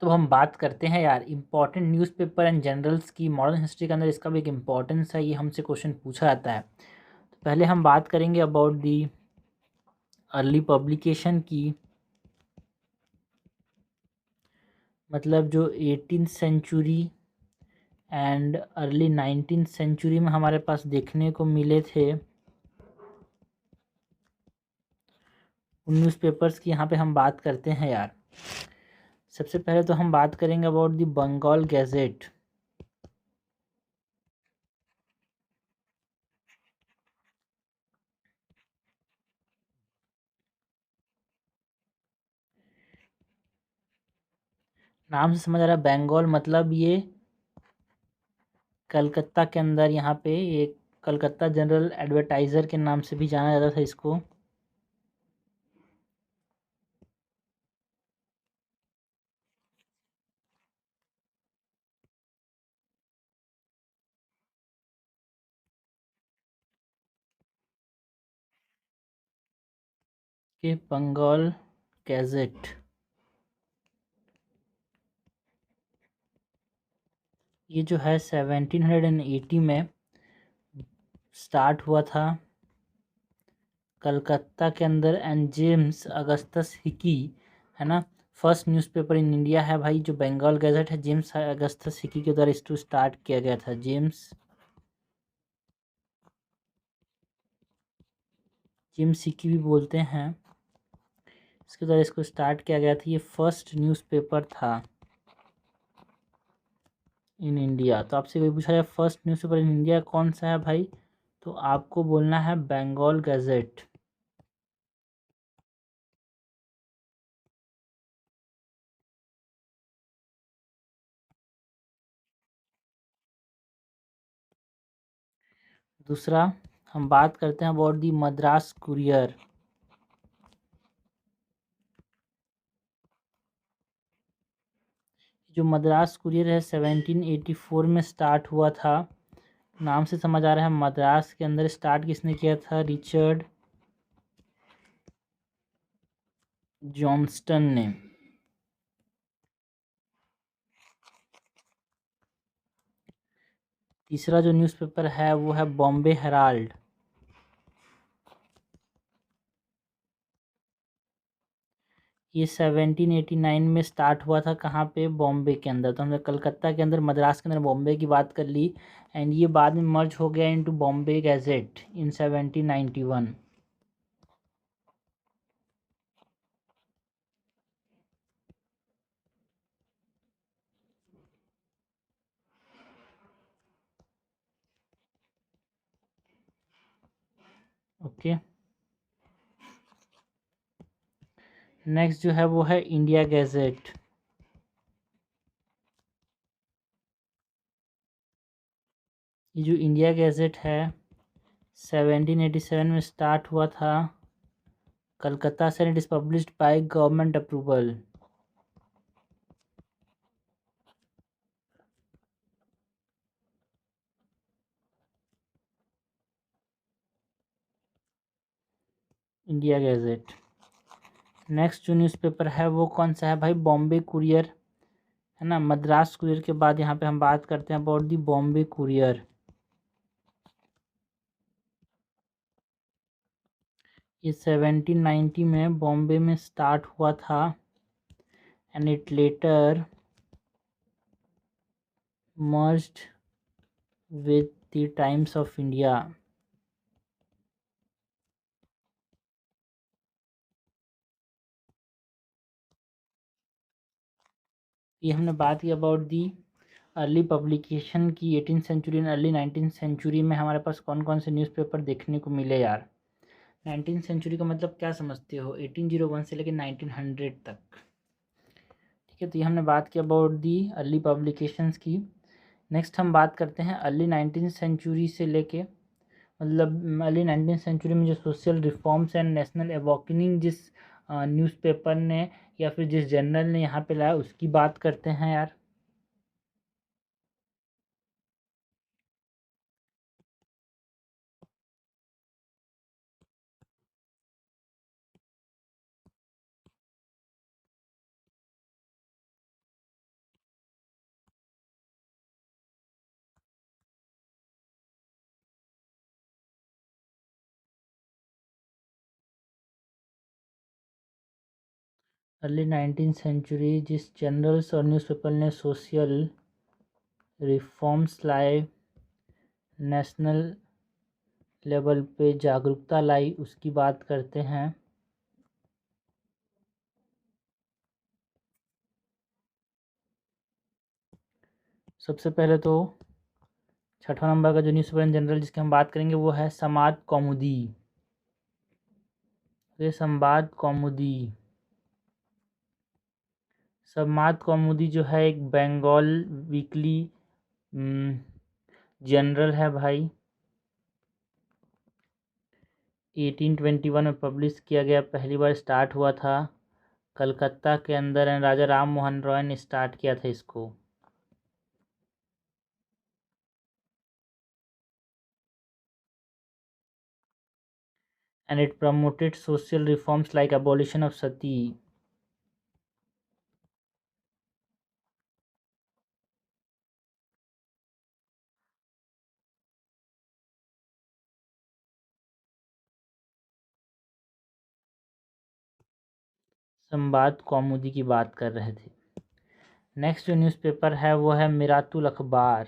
तो हम बात करते हैं यार इम्पॉर्टेंट न्यूज़पेपर एंड जर्नल्स की मॉडर्न हिस्ट्री के अंदर। इसका भी एक इम्पॉर्टेंस है, ये हमसे क्वेश्चन पूछा जाता है। तो पहले हम बात करेंगे अबाउट दी अर्ली पब्लिकेशन की, मतलब जो 18th century and early 19th century में हमारे पास देखने को मिले थे उन न्यूज़पेपर्स की यहाँ पे हम बात करते हैं यार। सबसे पहले तो हम बात करेंगे अबाउट दी बंगाल गैजेट। नाम से समझ आ रहा है बंगाल, मतलब ये कलकत्ता के अंदर यहाँ पे एक कलकत्ता जनरल एडवर्टाइज़र के नाम से भी जाना जाता था इसको। के बंगाल गैजेट, ये जो है 1780 में स्टार्ट हुआ था कलकत्ता के अंदर। एंड जेम्स अगस्टस हिकी है ना, फर्स्ट न्यूज़पेपर इन इंडिया है भाई। जो बंगाल गैजेट है जेम्स अगस्टस हिकी के द्वारा इसको स्टार्ट किया गया था। जेम्स हिकी भी बोलते हैं, इसके द्वारा इसको स्टार्ट किया गया था। ये फर्स्ट न्यूज़पेपर था इन इंडिया। तो आपसे कोई पूछा जाए फर्स्ट न्यूज़पेपर इन इंडिया कौन सा है भाई, तो आपको बोलना है बंगाल गैजेट। दूसरा हम बात करते हैं अबाउट दी मद्रास कुरियर। जो मद्रास कुरियर है 1784 में स्टार्ट हुआ था। नाम से समझ आ रहा है मद्रास के अंदर स्टार्ट किसने किया था, रिचर्ड जॉनस्टन ने। तीसरा जो न्यूज़पेपर है वो है बॉम्बे हेराल्ड। ये 1789 में स्टार्ट हुआ था, कहाँ पे, बॉम्बे के अंदर। तो हमने कलकत्ता के अंदर, मद्रास के अंदर, बॉम्बे की बात कर ली। एंड ये बाद में मर्ज हो गया इनटू बॉम्बे गैजेट इन 1791। ओके, नेक्स्ट जो है वो है इंडिया गैजेट। ये जो इंडिया गैजेट है 1787 में स्टार्ट हुआ था कलकत्ता से। It is published by government approval. India gadget. Next जो न्यूज़पेपर है वो कौन सा है भाई, बॉम्बे कुरियर है ना। मद्रास कुरियर के बाद यहाँ पे हम बात करते हैं अबाउट दी बॉम्बे कुरियर। ये 1790 में बॉम्बे में स्टार्ट हुआ था and it later merged with the times of India. ये हमने बात की अबाउट दी अर्ली पब्लिकेशन की 18th century and early 19th century में हमारे पास कौन कौन से न्यूज़पेपर देखने को मिले यार। 19th सेंचुरी का मतलब क्या समझते हो, 1801 से लेकर 1900 तक। ठीक है, तो ये हमने बात की अबाउट दी अर्ली पब्लिकेशंस की। नेक्स्ट हम बात करते हैं अर्ली 19th सेंचुरी से लेके, मतलब अर्ली 19th सेंचुरी में जो सोशल रिफॉर्म्स एंड नेशनल अवॉकनिंग जिस न्यूज़पेपर ने या फिर जिस जर्नल ने यहाँ पे लाया उसकी बात करते हैं यार। अर्ली 19th सेंचुरी जिस जर्नल्स और न्यूज़पेपर ने सोशल रिफॉर्म्स लाए, नेशनल लेवल पे जागरूकता लाई, उसकी बात करते हैं। सबसे पहले तो 6वां नंबर का जो न्यूज़पेपर इन जनरल जिसकी हम बात करेंगे वो है समाज कौमुदी। ये संवाद कौमुदी, समाज कौमुदी जो है एक बंगाल वीकली जनरल है भाई। 1821 में पब्लिश किया गया, पहली बार स्टार्ट हुआ था कलकत्ता के अंदर, एंड राजा राम मोहन रॉय ने स्टार्ट किया था इसको। And it promoted social reforms like abolition of sati. Sambad Kaumudi की बात कर रहे थे। नेक्स्ट जो न्यूज़पेपर है वो है मिरातुल अखबार।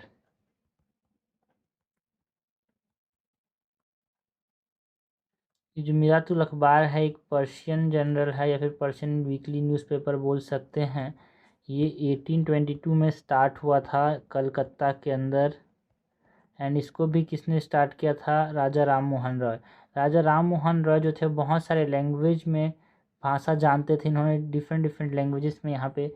ये जो मिरातुल अखबार है एक पर्शियन जनरल है या फिर पर्शियन वीकली न्यूज़पेपर बोल सकते हैं। ये 1822 में स्टार्ट हुआ था कलकत्ता के अंदर, एंड इसको भी किसने स्टार्ट किया था? राजा राम मोहन रॉय। राजा राम मोहन रॉय जो थे बहुत सारे लैंग्वेज में भाषा जानते थे, इन्होंने डिफरेंट डिफरेंट लैंग्वेजेस में यहाँ पे है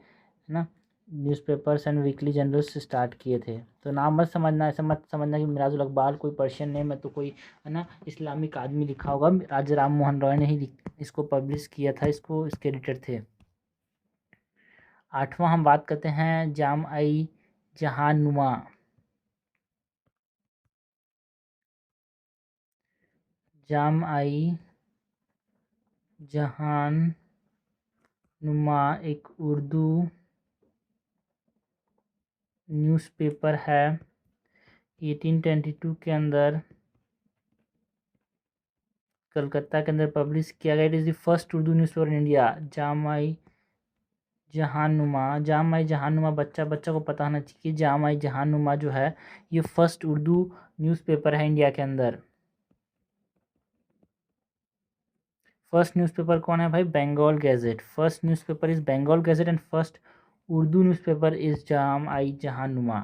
ना newspapers and weekly generals start किए थे। तो नाम मत समझना, ऐसा मत समझना कि मिराजुल अकबार कोई पर्शियन नेम है तो कोई है ना इस्लामिक आदमी लिखा होगा। राजा राम मोहन रॉय ने ही इसको पब्लिश किया था, इसको इसके एडिटर थे। 8वां हम बात करते हैं जाम-आई जहांनुमा। जाम-आई जहांनुमा एक उर्दू न्यूज़पेपर है, 1822 के अंदर कलकत्ता के अंदर पब्लिश किया गया। It is the first Urdu newspaper in India. Jam i Jahanuma, Jam i Jahanuma बच्चा को पता होना चाहिए। जाम-आई जहांनुमा जो है ये फर्स्ट उर्दू न्यूज़पेपर है इंडिया के अंदर। फर्स्ट न्यूज़पेपर कौन है भाई? Bengal gazette. First newspaper is Bengal gazette and first Urdu newspaper is Jam i Jahannuma.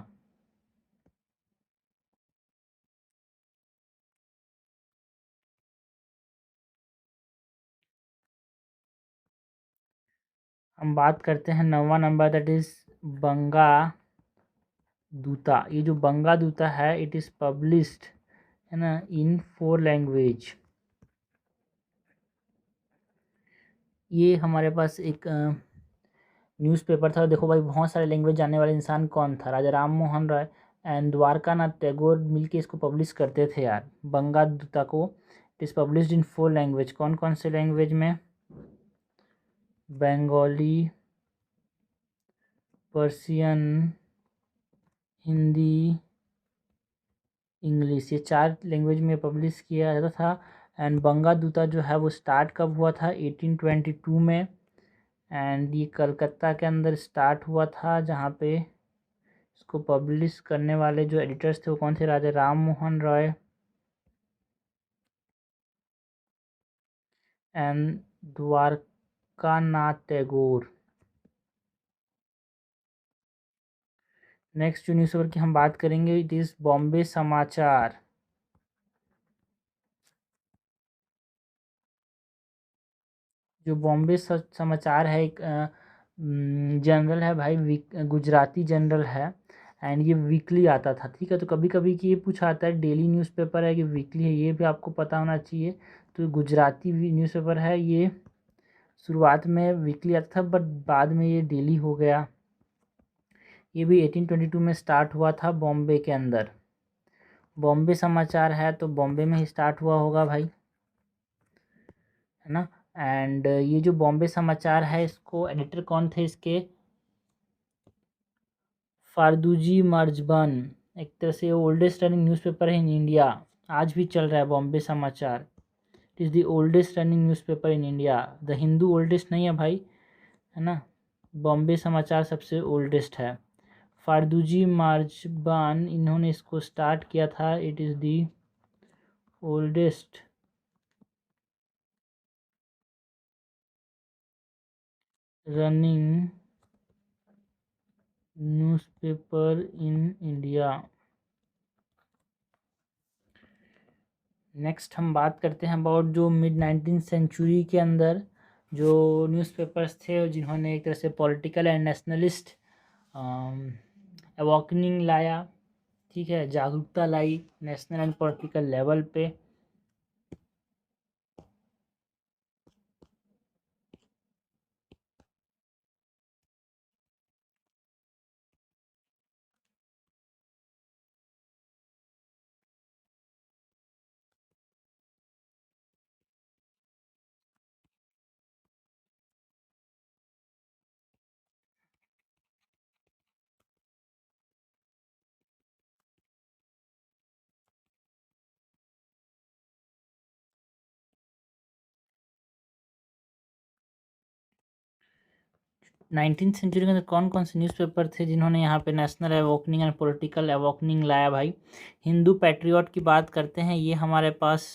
हम बात करते हैं 9वां नंबर, दैट इज़ बंगा दूता। ये जो बंगा दूता है इट इज़ पब्लिश्ड है ना इन 4 लैंग्वेज। ये हमारे पास एक न्यूज़पेपर था। देखो भाई बहुत सारे लैंग्वेज जानने वाले इंसान कौन था? राजा राम मोहन राय एंड द्वारकानाथ टैगोर मिलके इसको पब्लिश करते थे यार, बंगा दूता को। It is published in 4 language. कौन कौन से लैंग्वेज में? बंगाली, पर्शियन, हिंदी, इंग्लिश, ये 4 लैंग्वेज में पब्लिश किया जाता था। एंड बंगा दूता जो है वो स्टार्ट कब हुआ था? 1822 में। एंड ये कलकत्ता के अंदर स्टार्ट हुआ था, जहाँ पे इसको पब्लिश करने वाले जो एडिटर्स थे वो कौन थे? राजा राम मोहन रॉय एंड द्वारकानाथ टैगोर। नेक्स्ट जो न्यूज़पेपर की हम बात करेंगे इट इज़ बॉम्बे समाचार। जो बॉम्बे समाचार है एक जनरल है भाई, गुजराती जनरल है। एंड ये वीकली आता था, ठीक है। तो कभी कभी कि ये पूछा आता है डेली न्यूज़पेपर है कि वीकली है, ये भी आपको पता होना चाहिए। तो गुजराती न्यूज़पेपर है, ये शुरुआत में वीकली आता था बट बाद में ये डेली हो गया। ये भी 1822 में स्टार्ट हुआ था बॉम्बे के अंदर। बॉम्बे समाचार है तो बॉम्बे में ही स्टार्ट हुआ होगा भाई, है ना। एंड ये जो बॉम्बे समाचार है इसको एडिटर कौन थे इसके? फारदूजी मर्जबन। एक तरह से ओल्डेस्ट रनिंग न्यूज़पेपर है इन इंडिया, आज भी चल रहा है बॉम्बे समाचार। It is the oldest running newspaper in India. The Hindu oldest नहीं है भाई, है ना। बॉम्बे समाचार सबसे ओल्डेस्ट है। फारदूजी मार्जबान इन्होंने इसको स्टार्ट किया था। It is the oldest running newspaper in India. Next हम बात करते हैं अबाउट जो मिड 19th सेंचुरी के अंदर जो न्यूज़पेपर्स थे जिन्होंने एक तरह से पॉलिटिकल एंड नेशनलिस्ट अवॉकनिंग लाया, ठीक है, जागरूकता लाई नेशनल एंड पॉलिटिकल लेवल पे। 19th सेंचुरी के अंदर कौन कौन से न्यूज़पेपर थे जिन्होंने यहाँ पे नेशनल अवॉकनिंग एंड पॉलिटिकल अवॉकनिंग लाया भाई? हिंदू पैट्रियट की बात करते हैं, ये हमारे पास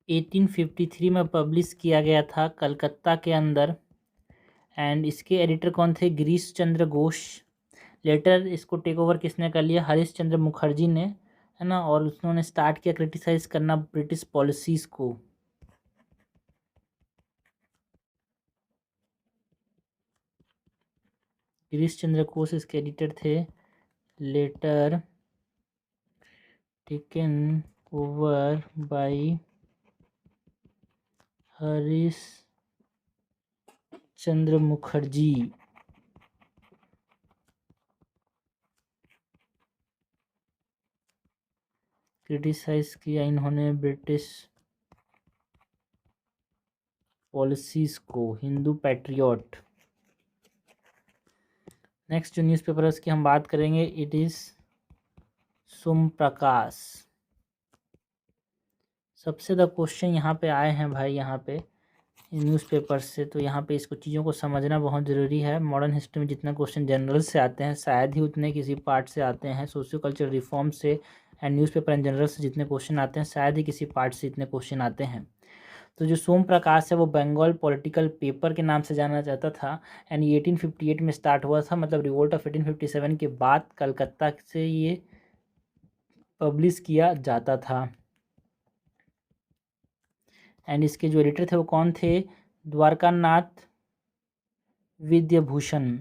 1853 में पब्लिश किया गया था कलकत्ता के अंदर। एंड इसके एडिटर कौन थे? गिरीश चंद्र घोष। लेटर इसको टेक ओवर किसने कर लिया? हरीश चंद्र मुखर्जी ने, है ना। और उन्होंने स्टार्ट किया क्रिटिसाइज करना ब्रिटिश पॉलिसीज को। गिरीश चंद्र घोष इसके एडिटर थे। Later taken over by Harish Chandra Mukherjee. Criticize किया इन्होंने ब्रिटिश पॉलिसीज को। हिंदू पैट्रियट। नेक्स्ट जो न्यूज़पेपर है उसकी हम बात करेंगे, इट इज़ सोम प्रकाश। सबसे ज़्यादा क्वेश्चन यहाँ पे आए हैं भाई, यहाँ पे न्यूज़पेपर से, तो यहाँ पे इसको चीज़ों को समझना बहुत ज़रूरी है। मॉडर्न हिस्ट्री में जितना क्वेश्चन जनरल से आते हैं शायद ही उतने किसी पार्ट से आते हैं। सोशियो कल्चर रिफॉर्म से एंड न्यूज़पेपर एंड जनरल से जितने क्वेश्चन आते हैं शायद ही किसी पार्ट से इतने क्वेश्चन आते हैं। तो जो सोम प्रकाश है वो बंगाल पॉलिटिकल पेपर के नाम से जाना जाता था। एंड ये 1858 में स्टार्ट हुआ था, मतलब रिवोल्ट ऑफ 1857 के बाद कलकत्ता से ये पब्लिश किया जाता था। एंड इसके जो एडिटर थे वो कौन थे? द्वारकानाथ विद्याभूषण।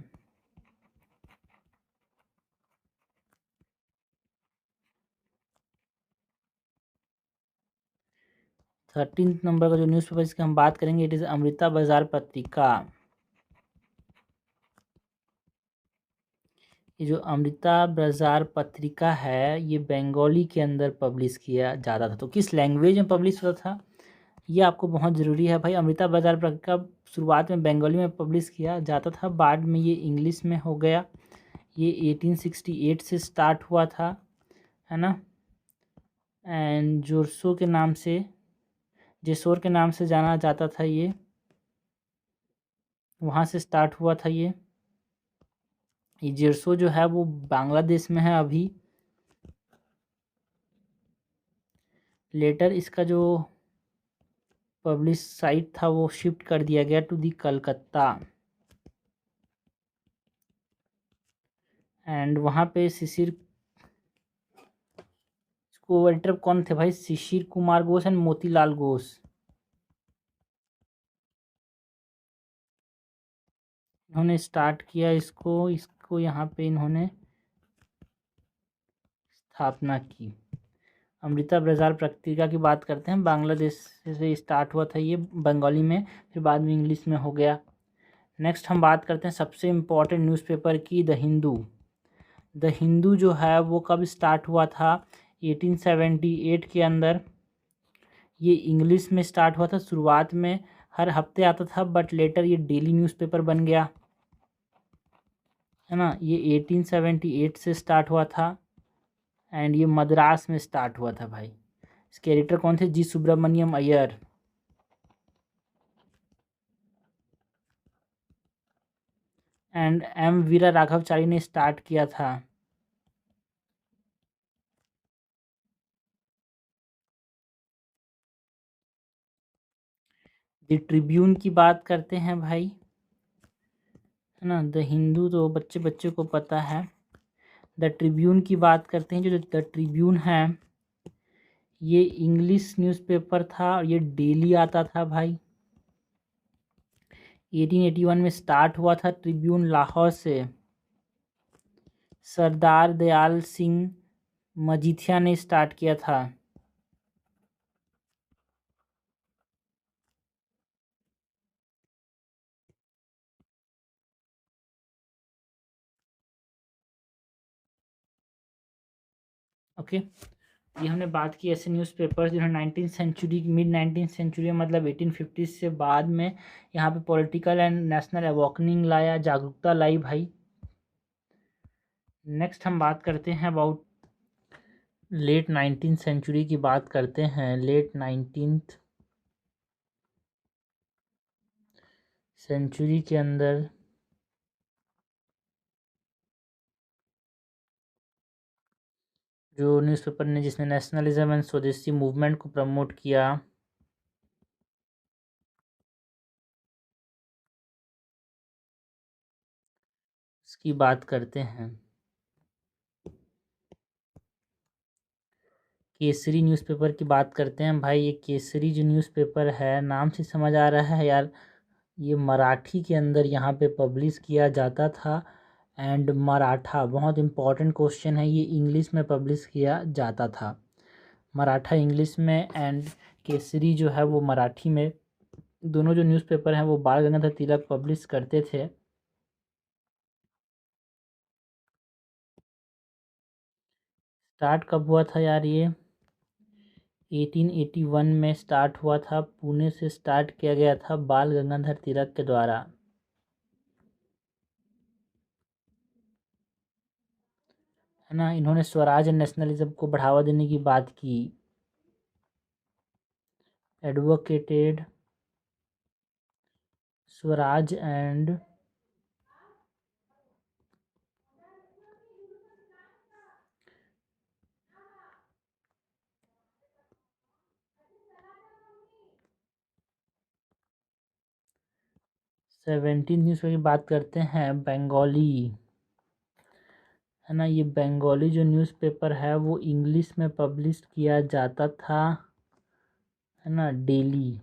13 नंबर का जो न्यूज़पेपर इसकी हम बात करेंगे, इट इज़ अमृता बाजार पत्रिका। ये जो अमृता बाजार पत्रिका है ये बंगाली के अंदर पब्लिश किया जाता था। तो किस लैंग्वेज में पब्लिश होता था ये आपको बहुत ज़रूरी है भाई। अमृता बाजार पत्रिका शुरुआत में बंगाली में पब्लिश किया जाता था, बाद में ये इंग्लिश में हो गया। ये 1868 से स्टार्ट हुआ था, है ना। एंड जेसोर के नाम से जाना जाता था ये, वहाँ से स्टार्ट हुआ था ये जेरसो जो है वो बांग्लादेश में है अभी। लेटर इसका जो पब्लिश साइट था वो शिफ्ट कर दिया गया टू दी कलकत्ता। एंड वहाँ पे शिशिर को एडिटर कौन थे भाई? शिशिर कुमार घोष एंड मोतीलाल घोष। इन्होंने स्टार्ट किया इसको यहाँ पे इन्होंने स्थापना की। अमृता बाजार पत्रिका की बात करते हैं, बांग्लादेश से स्टार्ट हुआ था ये बंगाली में, फिर बाद में इंग्लिश में हो गया। नेक्स्ट हम बात करते हैं सबसे इम्पोर्टेंट न्यूज़पेपर की, द हिंदू। द हिंदू जो है वो कब स्टार्ट हुआ था? 1878 के अंदर। ये इंग्लिश में स्टार्ट हुआ था। शुरुआत में हर हफ्ते आता था बट लेटर ये डेली न्यूज़पेपर बन गया, है ना। ये 1878 से स्टार्ट हुआ था एंड ये मद्रास में स्टार्ट हुआ था भाई। इसके एडिटर कौन थे? जी सुब्रमण्यम अय्यर। एंड एम वीरा राघवचारी ने स्टार्ट किया था? द ट्रिब्यून की बात करते हैं भाई, है ना। द हिंदू तो बच्चे बच्चे को पता है। द ट्रिब्यून की बात करते हैं, जो द ट्रिब्यून है ये इंग्लिश न्यूज़पेपर था और ये डेली आता था भाई। 1881 में स्टार्ट हुआ था ट्रिब्यून लाहौर से। सरदार दयाल सिंह मजीठिया ने स्टार्ट किया था। ओके, ये हमने बात की ऐसे न्यूज़पेपर्स जिन्होंने 19th century, mid 19th century में, मतलब 1850 से बाद में यहाँ पे पॉलिटिकल एंड नेशनल अवॉकनिंग लाया, जागरूकता लाई भाई। नेक्स्ट हम बात करते हैं अबाउट लेट 19th सेंचुरी की बात करते हैं। लेट 19th सेंचुरी के अंदर जो न्यूज़पेपर ने जिसने नेशनलिज्म एंड स्वदेशी मूवमेंट को प्रमोट किया, इसकी बात करते हैं। केसरी न्यूज़पेपर की बात करते हैं भाई। ये केसरी जो न्यूज़पेपर है, नाम से समझ आ रहा है यार, ये मराठी के अंदर यहाँ पे पब्लिश किया जाता था। एंड मराठा बहुत इम्पॉर्टेंट क्वेश्चन है, ये इंग्लिश में पब्लिश किया जाता था। मराठा इंग्लिश में एंड केसरी जो है वो मराठी में। दोनों जो न्यूज़पेपर हैं वो बाल गंगाधर तिलक पब्लिश करते थे। स्टार्ट कब हुआ था यार ये? 1881 में स्टार्ट हुआ था, पुणे से स्टार्ट किया गया था बाल गंगाधर तिलक के द्वारा, है ना। इन्होंने स्वराज एंड नेशनलिज्म को बढ़ावा देने की बात की। Advocated Swaraj and seventeen newspaper की बात करते हैं। बंगाली, है ना। ये बंगाली जो न्यूज़पेपर है वो इंग्लिश में पब्लिश किया जाता था, है ना, डेली।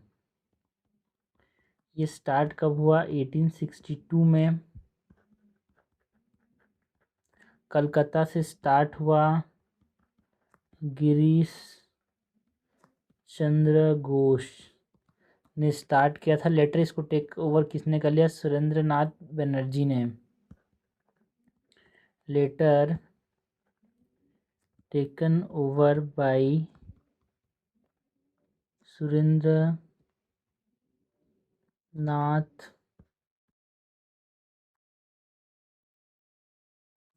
ये स्टार्ट कब हुआ? 1862 में कलकत्ता से स्टार्ट हुआ। गिरीश चंद्र घोष ने स्टार्ट किया था। लेटर इसको टेक ओवर किसने कर लिया? सुरेंद्र नाथ बनर्जी ने। Later taken over by Surendra Nath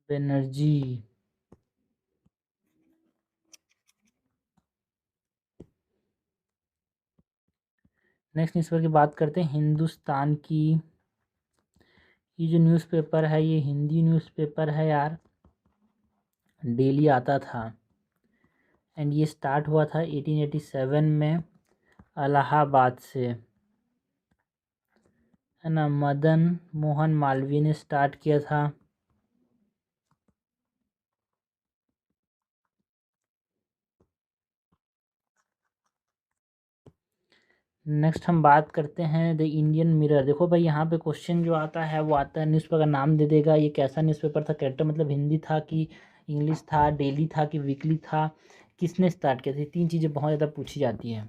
Banerjee. Next newspaper की बात करते हैं, हिंदुस्तान की। ये जो न्यूज़पेपर है ये हिंदी न्यूज़पेपर है यार, डेली आता था। एंड ये स्टार्ट हुआ था 1887 में इलाहाबाद से, है ना। मदन मोहन मालवीय ने स्टार्ट किया था। नेक्स्ट हम बात करते हैं द इंडियन मिरर। देखो भाई, यहाँ पे क्वेश्चन जो आता है वो आता है, न्यूज़पेपर का नाम दे देगा, ये कैसा न्यूज़पेपर था, कैरेक्टर मतलब हिंदी था कि इंग्लिश था, डेली था कि वीकली था, किसने स्टार्ट किया था। तीन चीज़ें बहुत ज़्यादा पूछी जाती हैं।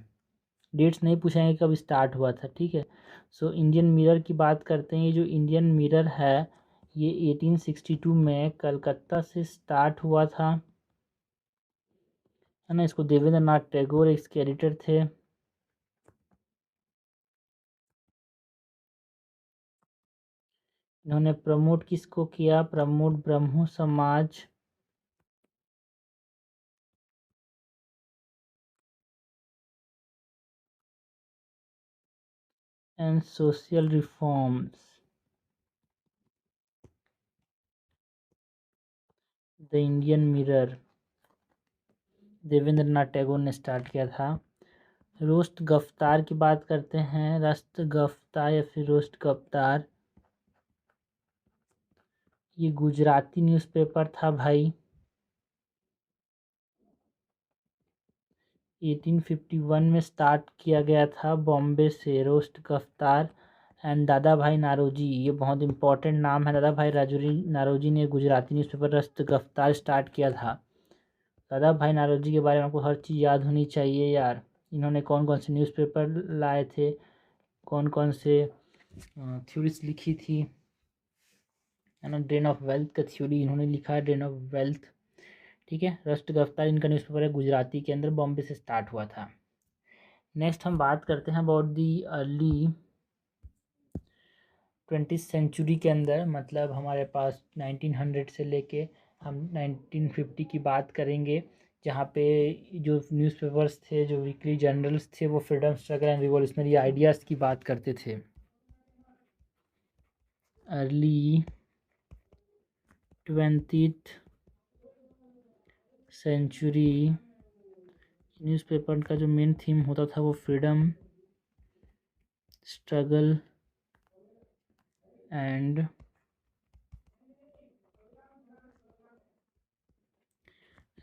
डेट्स नहीं पूछेंगे कब स्टार्ट हुआ था, ठीक है। सो इंडियन मिरर की बात करते हैं। ये जो इंडियन मिरर है ये 1862 में कलकत्ता से स्टार्ट हुआ था, है ना। इसको देवेंद्र नाथ टैगोर इसके एडिटर थे। इन्होंने प्रमोट किसको किया? Promote Brahmo Samaj and social reforms. The Indian mirror Devendra Nath Tagore ने स्टार्ट किया था। रोस्ट गफ्तार की बात करते हैं, रस्त गफ्तार या फिर रोस्ट गफ्तार, ये गुजराती न्यूज़पेपर था भाई। 1851 में स्टार्ट किया गया था बॉम्बे से रोस्ट गफ्तार। एंड दादा भाई नारोजी, ये बहुत इंपॉर्टेंट नाम है, दादा भाई नारोजी ने गुजराती न्यूज़पेपर रस्त गफ्तार स्टार्ट किया था। दादा भाई नारोजी के बारे में आपको हर चीज़ याद होनी चाहिए यार। इन्होंने कौन कौन से न्यूज़पेपर लाए थे, कौन कौन से थ्योरीज लिखी थी, है ना। ड्रेन ऑफ वेल्थ का थ्योरी इन्होंने लिखा है, ड्रेन ऑफ वेल्थ। ठीक है, रस्ट गिरफ्तार इनका न्यूज़पेपर है, गुजराती के अंदर, बॉम्बे से स्टार्ट हुआ था। नेक्स्ट हम बात करते हैं about the early 20th century के अंदर, मतलब हमारे पास 1900 से लेके हम 1950 की बात करेंगे, जहाँ पे जो न्यूज़पेपर्स थे, जो वीकली जर्नल्स थे, वो freedom struggle and revolutionary ideas की बात करते थे। अर्ली 20th सेंचुरी न्यूज़पेपर का जो मेन थीम होता था वो freedom struggle and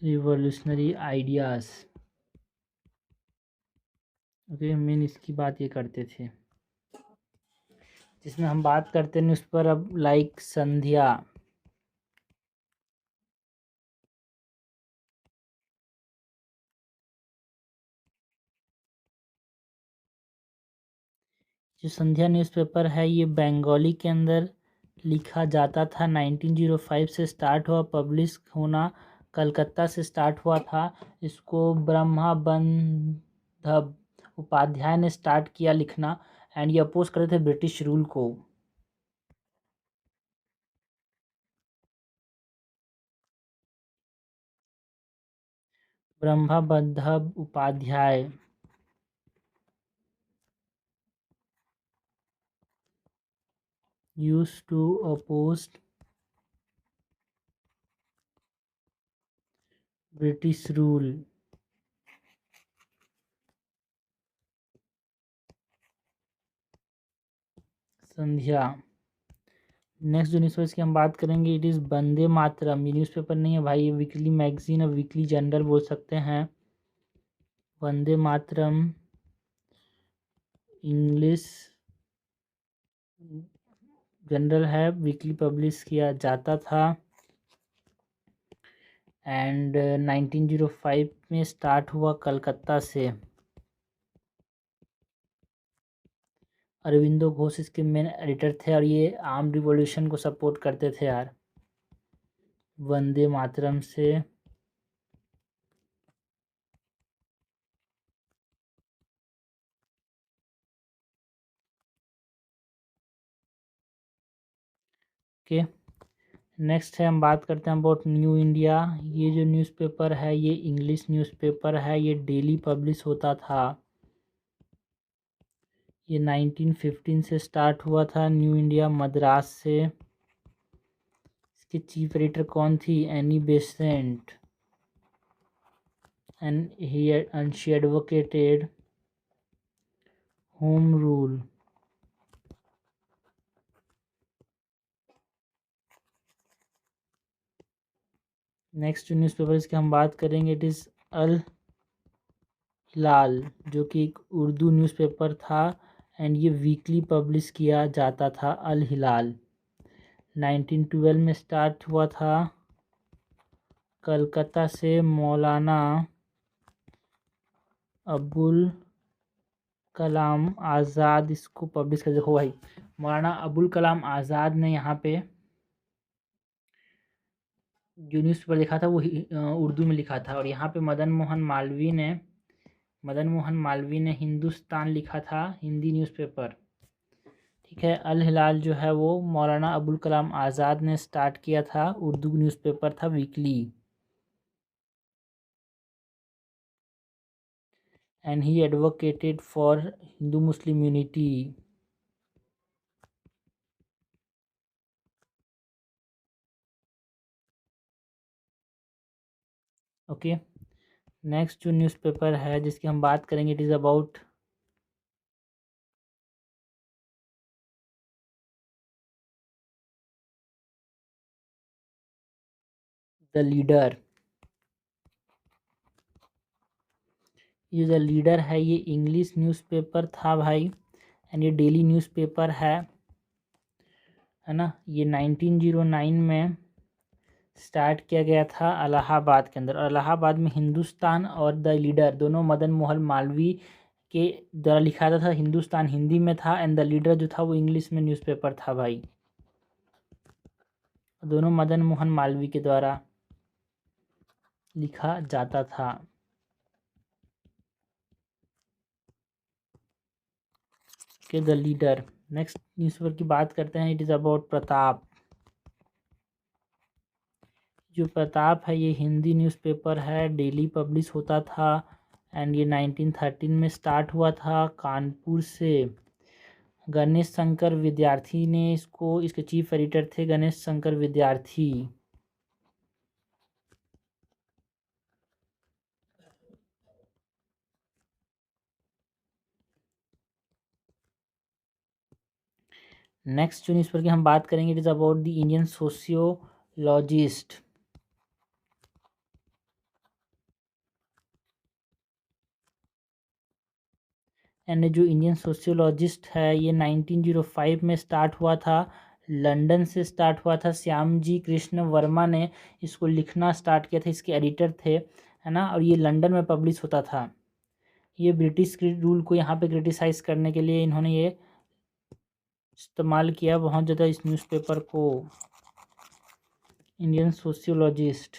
revolutionary ideas. Okay, main इसकी बात ये करते थे, जिसमें हम बात करते हैं न्यूज़पेपर अब लाइक संध्या, जो संध्या न्यूज़पेपर है ये बंगाली के अंदर लिखा जाता था। 1905 से स्टार्ट हुआ, पब्लिश होना कलकत्ता से स्टार्ट हुआ था। इसको ब्रह्माबंधब उपाध्याय ने स्टार्ट किया लिखना, एंड ये अपोज करते थे ब्रिटिश रूल को। Brahmabandhab Upadhyay used to oppose British rule। Sandhya. Next जो न्यूज़पेपर की हम बात करेंगे, इट इज़ वंदे मातरम। ये न्यूज़पेपर नहीं है भाई, ये वीकली मैगजीन है, वीकली जर्नल बोल सकते हैं। वंदे मातरम इंग्लिश जनरल है, वीकली पब्लिश किया जाता था, एंड 1905 में स्टार्ट हुआ कलकत्ता से। अरविंदो घोष इसके मेन एडिटर थे, और ये आर्म रिवॉल्यूशन को सपोर्ट करते थे यार। वंदे मातरम से ओके। नेक्स्ट है, हम बात करते हैं अबाउट न्यू इंडिया। ये जो न्यूज़पेपर है ये इंग्लिश न्यूज़पेपर है, ये डेली पब्लिश होता था। ये 1915 से स्टार्ट हुआ था, न्यू इंडिया मद्रास से। इसकी चीफ एडिटर कौन थी? Annie Besant, and she advocated home rule। Next newspaper इसकी हम बात करेंगे, इट इज़ अल हिलाल, जो कि एक उर्दू न्यूज़पेपर था, एंड ये वीकली पब्लिश किया जाता था। अल हिलाल 1912 में स्टार्ट हुआ था कलकत्ता से। मौलाना अबुल कलाम आज़ाद इसको पब्लिश कर, देखो भाई, मौलाना अबुल कलाम आज़ाद ने यहाँ पे जो न्यूज़पेपर लिखा था वो उर्दू में लिखा था, और यहाँ पे मदन मोहन मालवीय ने हिंदुस्तान लिखा था, हिंदी न्यूज़पेपर। ठीक है, अल हिलाल जो है वो मौलाना अबुल कलाम आज़ाद ने स्टार्ट किया था, उर्दू न्यूज़पेपर था, weekly, and he advocated for Hindu Muslim unity. Okay, next जो न्यूज़पेपर है जिसकी हम बात करेंगे, it is about the leader. ये द लीडर है, ये इंग्लिश न्यूज़पेपर था भाई, एंड ये डेली न्यूज़पेपर है ना। ये 1909 में स्टार्ट किया गया था इलाहाबाद के अंदर, और इलाहाबाद में हिंदुस्तान और द लीडर दोनों मदन मोहन मालवीय के द्वारा लिखा था। हिंदुस्तान हिंदी में था एंड द लीडर जो था वो इंग्लिश में न्यूज़पेपर था भाई, दोनों मदन मोहन मालवीय के द्वारा लिखा जाता था। के द लीडर। नेक्स्ट न्यूज़पेपर की बात करते हैं, इट इज़ अबाउट प्रताप। जो प्रताप है ये हिंदी न्यूज़पेपर है, डेली पब्लिश होता था, एंड ये 1913 में स्टार्ट हुआ था कानपुर से। गणेश शंकर विद्यार्थी ने इसके चीफ एडिटर थे गणेश शंकर विद्यार्थी। नेक्स्ट जो न्यूज़पेपर की हम बात करेंगे, it is about the Indian sociologist. And जो इंडियन सोशियोलॉजिस्ट है ये 1905 में स्टार्ट हुआ था, लंदन से स्टार्ट हुआ था। श्याम जी कृष्ण वर्मा ने इसको लिखना स्टार्ट किया था, इसके एडिटर थे, है ना, और ये लंदन में पब्लिश होता था। ये ब्रिटिश रूल को यहाँ पे क्रिटिसाइज करने के लिए इन्होंने ये इस्तेमाल किया बहुत ज़्यादा इस न्यूज़पेपर को। इंडियन सोशियोलॉजिस्ट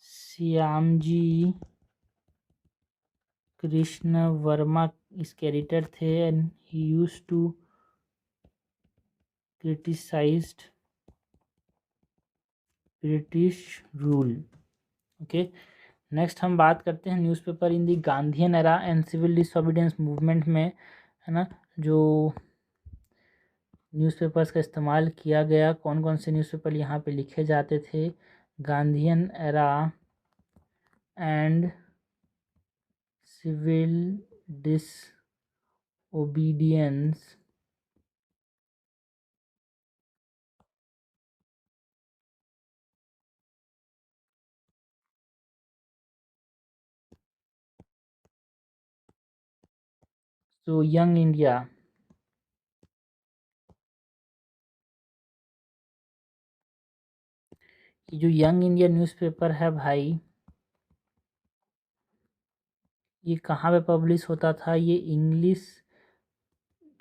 श्याम जी कृष्ण वर्मा इसके एडिटर थे, and he used to criticized British rule. Okay, next हम बात करते हैं newspaper in the Gandhian era and civil disobedience movement में, है ना, जो न्यूज़पेपर्स का इस्तेमाल किया गया, कौन कौन से न्यूज़पेपर यहाँ पे लिखे जाते थे। Gandhian era and civil disobedience तो यंग इंडिया। ये जो यंग इंडिया न्यूज़पेपर है भाई, ये कहाँ पे पब्लिश होता था, ये इंग्लिश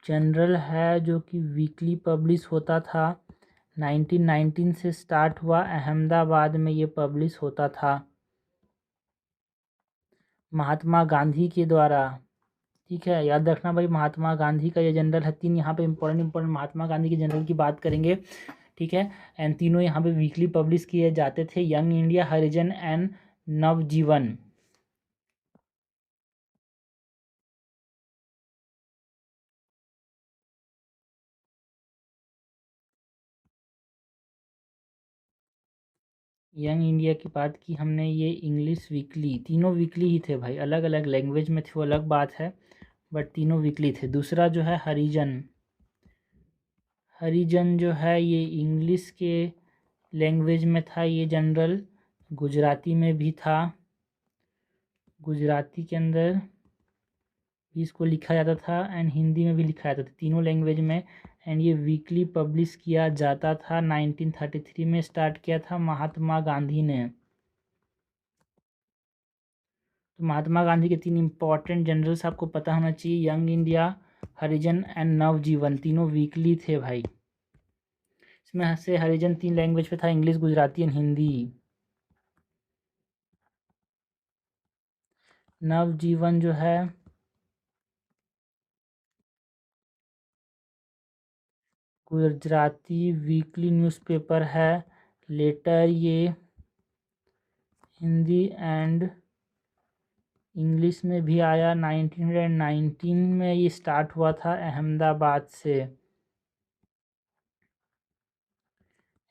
जनरल है जो कि वीकली पब्लिश होता था। 1919 से स्टार्ट हुआ, अहमदाबाद में ये पब्लिश होता था महात्मा गांधी के द्वारा। ठीक है, याद रखना भाई, महात्मा गांधी का ये जनरल है। तीन यहाँ पे इंपॉर्टेंट महात्मा गांधी के जनरल की बात करेंगे, ठीक है, एंड तीनों यहाँ पे वीकली पब्लिश किए जाते थे, young India, Harijan and Navajivan. Young India की बात की हमने, ये इंग्लिश वीकली, तीनों वीकली ही थे भाई, अलग अलग लैंग्वेज में थे वो अलग बात है, बट तीनों वीकली थे। दूसरा जो है हरिजन, हरिजन जो है ये इंग्लिश के लैंग्वेज में था, ये जनरल गुजराती में भी था, गुजराती के अंदर भी इसको लिखा जाता था एंड हिंदी में भी लिखा जाता था, तीनों लैंग्वेज में, एंड ये वीकली पब्लिश किया जाता था। 1933 में स्टार्ट किया था महात्मा गांधी ने। तो महात्मा गांधी के तीन इंपॉर्टेंट जनरल्स आपको पता होना चाहिए, यंग इंडिया, हरिजन एंड नवजीवन, तीनों वीकली थे भाई। इसमें से हरिजन तीन लैंग्वेज पे था, इंग्लिश, गुजराती एंड हिंदी। नवजीवन जो है गुजराती वीकली न्यूज़पेपर है, लेटर ये हिंदी एंड इंग्लिश में भी आया। 1919 में ये स्टार्ट हुआ था अहमदाबाद से।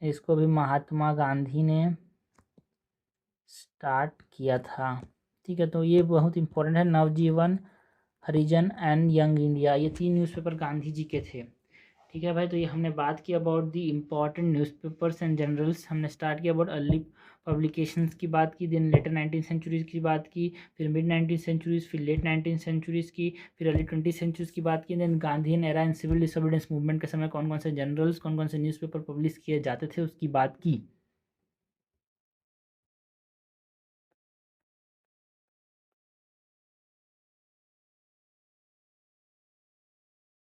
इसको भी महात्मा गांधी ने स्टार्ट किया था। ठीक है, तो ये बहुत इंपॉर्टेंट है। नवजीवन, हरिजन एंड यंग इंडिया, ये 3 न्यूज़पेपर गांधी जी के थे। ठीक है भाई, तो ये हमने बात की about the important newspapers and journals. हमने स्टार्ट किया अबाउट अर्ली पब्लिकेशंस की बात की, देन लेटर 19 सेंचुरीज़ की बात की, फिर मिड 19 सेंचुरीज़, फिर लेट 19 सेंचुरीज़ की, फिर अर्ली 20 सेंचुरीज़ की बात की। Then Gandhian era and civil disobedience movement के समय कौन कौन से जर्नल्स, कौन कौन से न्यूज़पेपर पब्लिश किए जाते थे, उसकी बात की।